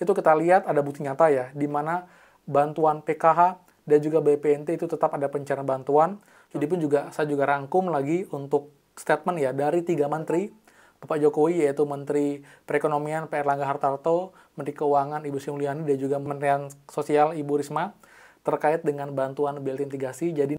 itu kita lihat ada bukti nyata ya, di mana bantuan PKH dan juga BPNT itu tetap ada pencairan bantuan. Jadi pun juga saya juga rangkum lagi untuk statement ya dari 3 menteri Bapak Jokowi, yaitu Menteri Perekonomian Pak Erlangga Hartarto, Menteri Keuangan Ibu Sri Mulyani, dan juga Kementerian Sosial Ibu Risma terkait dengan bantuan BLT mitigasi. Jadi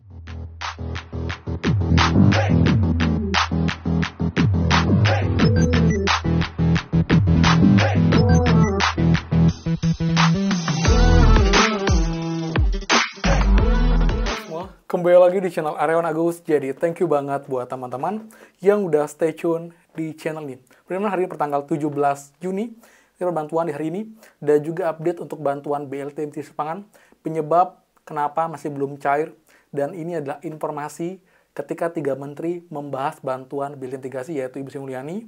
kembali lagi di channel Aryawan Agus. Jadi thank you banget buat teman-teman yang udah stay tune di channel ini. Benar hari ini pertanggal 17 Juni, kita bantuan di hari ini, dan juga update untuk bantuan BLT mitigasi pangan, penyebab kenapa masih belum cair, dan ini adalah informasi ketika 3 menteri membahas bantuan BLT mitigasi, yaitu Ibu Sri Mulyani,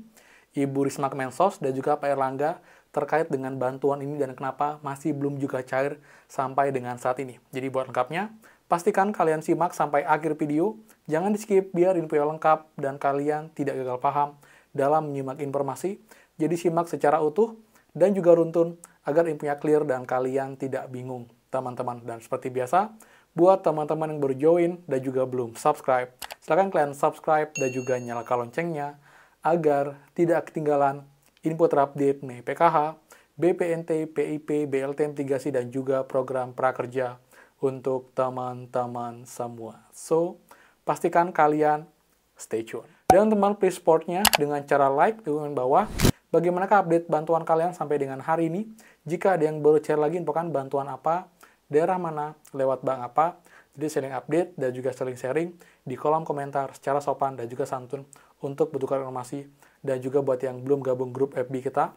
Ibu Risma Kemensos, dan juga Pak Erlangga terkait dengan bantuan ini dan kenapa masih belum juga cair sampai dengan saat ini. Jadi buat lengkapnya, pastikan kalian simak sampai akhir video, jangan di-skip biar info lengkap dan kalian tidak gagal paham dalam menyimak informasi. Jadi simak secara utuh dan juga runtun agar infonya clear dan kalian tidak bingung, teman-teman. Dan seperti biasa, buat teman-teman yang baru join dan juga belum subscribe, silahkan kalian subscribe dan juga nyalakan loncengnya agar tidak ketinggalan info terupdate mengenai PKH, BPNT, PIP, BLT mitigasi, dan juga program prakerja untuk teman-teman semua. So, pastikan kalian stay tune. Dan teman please supportnya dengan cara like di komen bawah. Bagaimanakah update bantuan kalian sampai dengan hari ini? Jika ada yang baru share lagi, infokan bantuan apa, daerah mana, lewat bank apa. Jadi sharing update dan juga sharing di kolom komentar secara sopan dan juga santun untuk bertukar informasi. Dan juga buat yang belum gabung grup FB kita,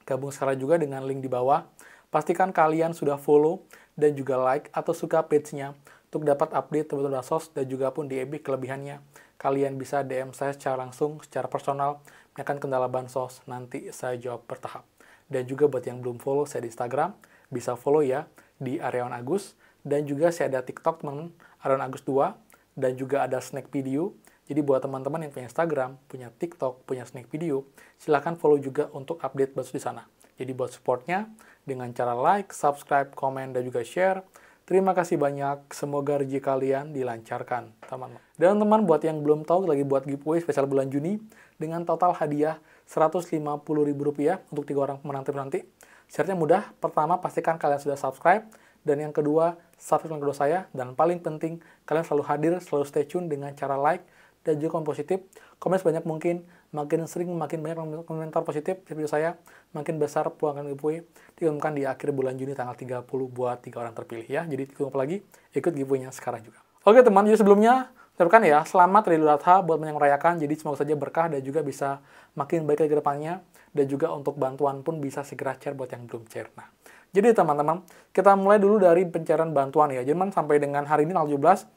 gabung sekarang juga dengan link di bawah. Pastikan kalian sudah follow dan juga like atau suka page-nya untuk dapat update terbaru sos dan juga pun di FB kelebihannya. Kalian bisa DM saya secara langsung, secara personal, menanyakan kendala bansos, nanti saya jawab bertahap. Dan juga buat yang belum follow saya di Instagram, bisa follow ya di Aryawan Agus. Dan juga saya ada TikTok teman-teman, Aryawan Agus 2, dan juga ada snack video. Jadi buat teman-teman yang punya Instagram, punya TikTok, punya snack video, silahkan follow juga untuk update bansos di sana. Jadi buat supportnya dengan cara like, subscribe, komen, dan juga share. Terima kasih banyak, semoga rezeki kalian dilancarkan, teman-teman. Dan teman, buat yang belum tahu, lagi buat giveaway spesial bulan Juni dengan total hadiah Rp150.000 untuk 3 orang pemenang nanti. Syaratnya mudah, pertama pastikan kalian sudah subscribe, dan yang kedua, subscribe kedua saya, dan paling penting, kalian selalu hadir, selalu stay tune dengan cara like, dan juga komen positif, komen sebanyak mungkin, makin sering, makin banyak komentar positif di video saya, makin besar peluang giveaway diumumkan di akhir bulan Juni tanggal 30 buat 3 orang terpilih ya. Jadi tunggu apa lagi, ikut giveaway-nya sekarang juga. Oke teman, jadi sebelumnya, ucapkan ya, selamat Idul Adha buat yang merayakan, jadi semoga saja berkah dan juga bisa makin baik lagi ke depannya, dan juga untuk bantuan pun bisa segera cair buat yang belum cair. Nah, jadi teman-teman, kita mulai dulu dari pencairan bantuan ya. Jadi sampai dengan hari ini tanggal 17,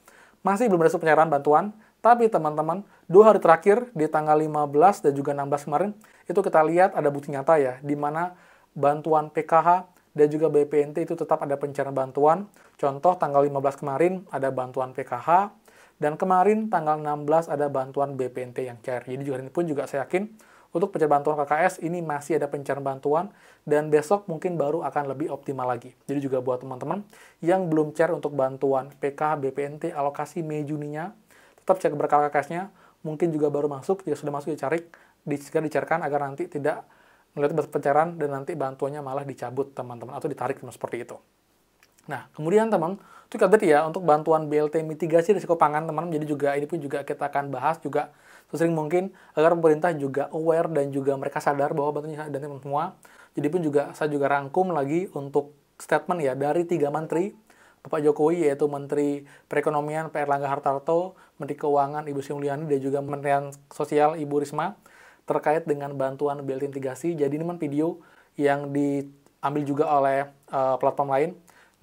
masih belum ada pencairan bantuan. Tapi teman-teman, 2 hari terakhir di tanggal 15 dan juga 16 kemarin, itu kita lihat ada bukti nyata ya, di mana bantuan PKH dan juga BPNT itu tetap ada pencairan bantuan. Contoh tanggal 15 kemarin ada bantuan PKH, dan kemarin tanggal 16 ada bantuan BPNT yang cair. Jadi juga hari ini pun juga saya yakin untuk pencairan bantuan KKS ini masih ada pencairan bantuan, dan besok mungkin baru akan lebih optimal lagi. Jadi juga buat teman-teman yang belum cair untuk bantuan PKH, BPNT, alokasi Mei Juninya, tetap cek berkala KKS-nya, mungkin juga baru masuk, jika sudah masuk dicari, segera dicairkan agar nanti tidak melihat pencairan dan nanti bantuannya malah dicabut teman-teman, atau ditarik seperti itu. Nah, kemudian teman, itu update ya untuk bantuan BLT mitigasi risiko pangan teman, jadi juga ini pun juga kita akan bahas juga sesering mungkin agar pemerintah juga aware dan juga mereka sadar bahwa bantuannya dan semua. Jadi pun juga saya juga rangkum lagi untuk statement ya dari 3 menteri Bapak Jokowi, yaitu Menteri Perekonomian Pak Erlangga Hartarto, Menteri Keuangan Ibu Sri Mulyani, dan juga Kementerian Sosial Ibu Risma terkait dengan bantuan BLT mitigasi. Jadi ini video yang diambil juga oleh platform lain.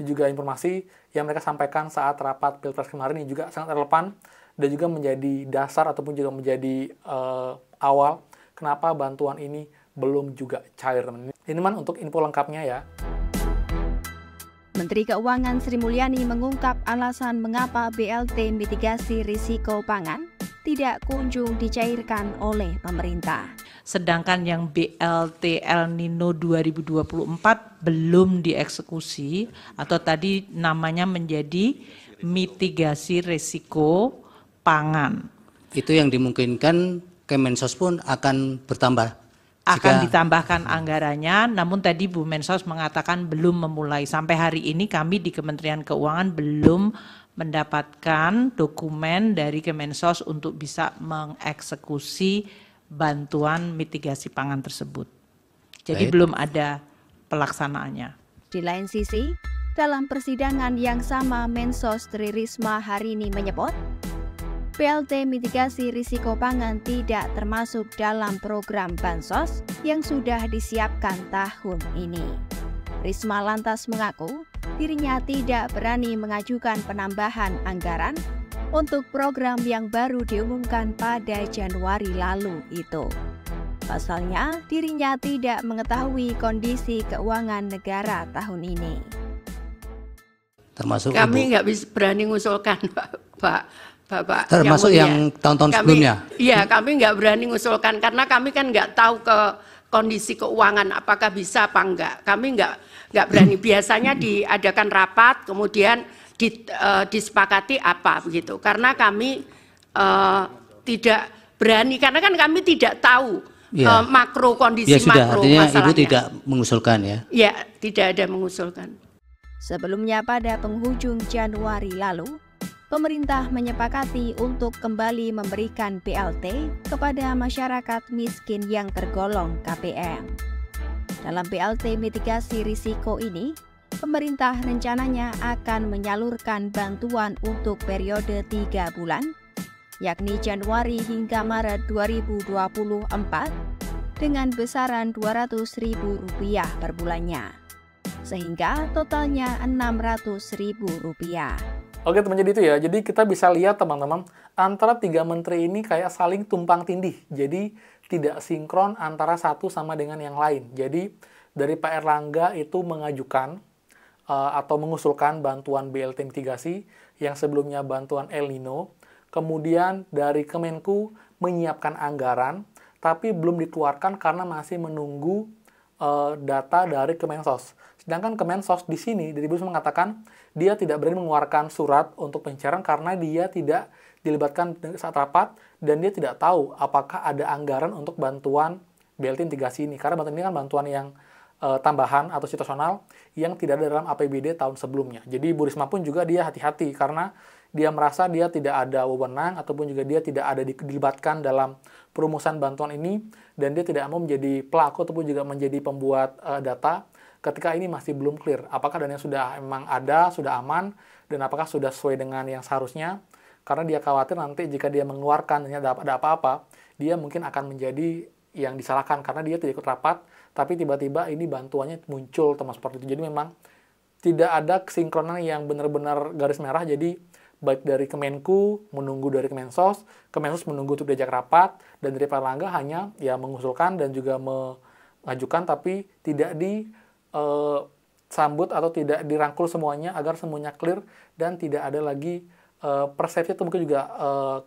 Ini juga informasi yang mereka sampaikan saat rapat Pilpres kemarin, ini juga sangat relevan dan juga menjadi dasar ataupun juga menjadi awal kenapa bantuan ini belum juga cair. Ini untuk info lengkapnya ya. Menteri Keuangan Sri Mulyani mengungkap alasan mengapa BLT mitigasi risiko pangan tidak kunjung dicairkan oleh pemerintah. sedangkan yang BLT El Nino 2024 belum dieksekusi atau tadi namanya menjadi mitigasi risiko pangan. Itu yang dimungkinkan Kemensos pun akan bertambah. Akan ditambahkan anggarannya, namun tadi Bu Mensos mengatakan belum memulai. Sampai hari ini kami di Kementerian Keuangan belum mendapatkan dokumen dari Kemensos untuk bisa mengeksekusi bantuan mitigasi pangan tersebut. Jadi belum ada pelaksanaannya. Di lain sisi, dalam persidangan yang sama Mensos Tri Risma hari ini menyebut, BLT mitigasi risiko pangan tidak termasuk dalam program Bansos yang sudah disiapkan tahun ini. Risma lantas mengaku dirinya tidak berani mengajukan penambahan anggaran untuk program yang baru diumumkan pada Januari lalu itu. Pasalnya, dirinya tidak mengetahui kondisi keuangan negara tahun ini. Termasuk kami nggak bisa berani mengusulkan, Bapak. Termasuk yang tahun-tahun sebelumnya? Iya, kami nggak berani mengusulkan karena kami kan nggak tahu ke kondisi keuangan apakah bisa apa enggak. Kami nggak berani. Biasanya diadakan rapat, kemudian disepakati apa begitu. Karena kami tidak berani, karena kan kami tidak tahu makro kondisi sudah, makro artinya masalahnya. Ibu tidak mengusulkan ya? Ya, tidak ada mengusulkan. Sebelumnya pada penghujung Januari lalu, pemerintah menyepakati untuk kembali memberikan BLT kepada masyarakat miskin yang tergolong KPM. Dalam BLT mitigasi risiko ini, pemerintah rencananya akan menyalurkan bantuan untuk periode 3 bulan, yakni Januari hingga Maret 2024, dengan besaran Rp200.000 per bulannya, sehingga totalnya Rp600.000. Oke teman, jadi itu ya. Jadi kita bisa lihat teman-teman, antara 3 menteri ini kayak saling tumpang tindih. Jadi tidak sinkron antara satu sama dengan yang lain. Jadi dari Pak Erlangga itu mengajukan atau mengusulkan bantuan BLT mitigasi yang sebelumnya bantuan El Nino. Kemudian dari Kemenku menyiapkan anggaran, tapi belum dikeluarkan karena masih menunggu data dari Kemensos. Sedangkan Kemensos di sini dari Ibu mengatakan dia tidak berani mengeluarkan surat untuk pencairan karena dia tidak dilibatkan saat rapat dan dia tidak tahu apakah ada anggaran untuk bantuan BLT mitigasi ini. Karena bantuan ini kan bantuan yang tambahan atau situasional yang tidak ada dalam APBD tahun sebelumnya. Jadi Bu Risma pun juga dia hati-hati karena dia merasa dia tidak ada wewenang ataupun juga dia tidak ada dilibatkan dalam perumusan bantuan ini dan dia tidak mau menjadi pelaku ataupun juga menjadi pembuat data ketika ini masih belum clear. Apakah dana sudah memang ada, sudah aman, dan apakah sudah sesuai dengan yang seharusnya. Karena dia khawatir nanti jika dia mengeluarkan dan ada apa-apa, dia mungkin akan menjadi yang disalahkan karena dia tidak ikut rapat, tapi tiba-tiba ini bantuannya muncul teman seperti itu. Jadi memang tidak ada kesinkronan yang benar-benar garis merah. Jadi baik dari Kemenku menunggu dari Kemensos, Kemensos menunggu untuk diajak rapat, dan dari Pak Erlangga hanya ya mengusulkan dan juga mengajukan tapi tidak disambut atau tidak dirangkul semuanya agar semuanya clear dan tidak ada lagi persepsi atau mungkin juga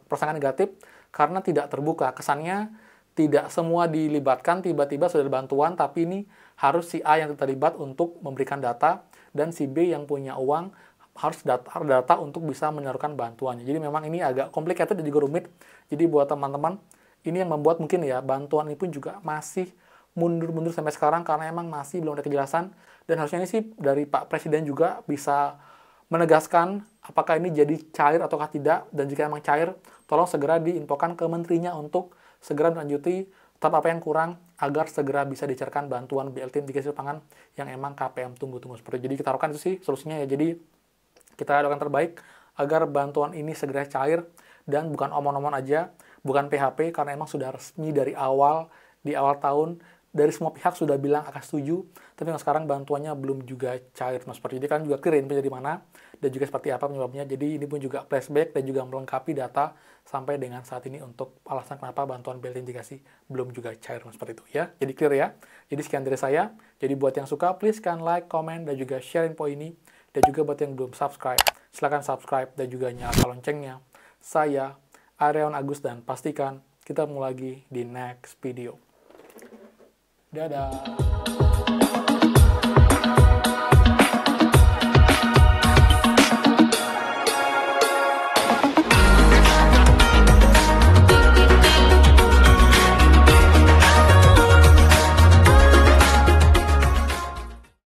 prasangka negatif karena tidak terbuka. Kesannya tidak semua dilibatkan, tiba-tiba sudah ada bantuan, tapi ini harus si A yang terlibat untuk memberikan data dan si B yang punya uang harus data untuk bisa menyalurkan bantuannya. Jadi memang ini agak complicated dan juga rumit. Jadi buat teman-teman, ini yang membuat mungkin ya bantuan ini pun juga masih mundur-mundur sampai sekarang karena emang masih belum ada kejelasan. Dan harusnya ini sih dari Pak Presiden juga bisa menegaskan apakah ini jadi cair ataukah tidak, dan jika emang cair, tolong segera diinfokan ke menterinya untuk segera melanjuti tahap apa yang kurang agar segera bisa dicairkan bantuan BLT mitigasi pangan yang emang KPM tunggu-tunggu seperti itu. Jadi kita harapkan itu sih solusinya ya. Jadi kita doakan terbaik agar bantuan ini segera cair dan bukan omong-omong aja, bukan PHP, karena emang sudah resmi dari awal, di awal tahun, dari semua pihak sudah bilang akan setuju, tapi sekarang bantuannya belum juga cair. Nah, seperti ini kan juga clear ini dari mana dan juga seperti apa penyebabnya. Jadi ini pun juga flashback dan juga melengkapi data sampai dengan saat ini untuk alasan kenapa bantuan BLT mitigasi belum juga cair. Nah, seperti itu ya. Jadi clear ya. Jadi sekian dari saya. Jadi buat yang suka, please kan like, comment, dan juga share info ini. Dan juga buat yang belum subscribe, silahkan subscribe dan juga nyalakan loncengnya. Saya Ariawan Agus dan pastikan kita ketemu lagi di next video. Dadah.